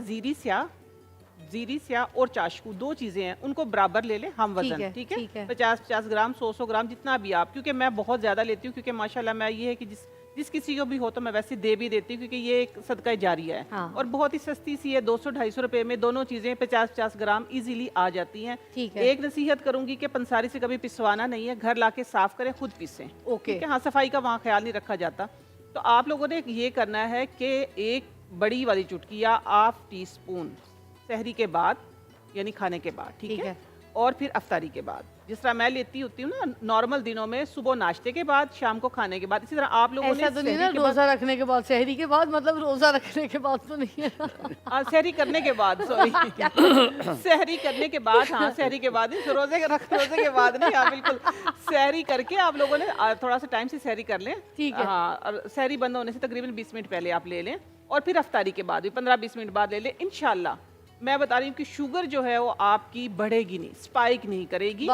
जीरी स्याह और चाशकू 2 चीजें हैं, उनको बराबर ले लें हम वजन, ठीक है। 50-50 ग्राम, 100-100 ग्राम, जितना भी आप, क्योंकि मैं बहुत ज्यादा लेती हूँ, क्योंकि माशाल्लाह मैं ये है कि जिस किसी को भी हो तो मैं वैसे दे भी देती हूँ, क्योंकि ये एक सदका जारिया है। हाँ। और बहुत ही सस्ती सी है, 200-250 रुपए में दोनों चीजें 50-50 ग्राम इजीली आ जाती हैं। एक नसीहत करूंगी कि पंसारी से कभी पिसवाना नहीं है, घर लाके साफ करें, खुद पीसें। ठीक है, हाँ, सफाई का वहाँ ख्याल नहीं रखा जाता। तो आप लोगों ने ये करना है कि एक बड़ी वाली चुटकी या हाफ टी स्पून सहरी के बाद, यानी खाने के बाद, ठीक है, और फिर अफ्तारी के बाद, जिस तरह मैं लेती होती हूँ ना नॉर्मल दिनों में, सुबह नाश्ते के बाद, शाम को खाने के बाद, इसी तरह आप लोगों ऐसा ने तो नहीं ना रोजा रखने के बाद, सहरी के बाद, मतलब रोजा रखने के बाद तो नहीं है ना? सहरी करने के बाद, सॉरी सहरी करने के बाद, हाँ सहरी के बाद, रोजे के बाद नहीं, हाँ बिल्कुल, सहरी करके आप लोगों ने थोड़ा सा टाइम से सहरी कर लें, ठीक है। हाँ, और सहरी बंद होने से तकरीबन 20 मिनट पहले आप ले लें, और फिर अफ्तारी के बाद भी 15-20 मिनट बाद ले लें। इंशाल्लाह मैं बता रही हूँ कि शुगर जो है वो आपकी बढ़ेगी नहीं, स्पाइक नहीं करेगी।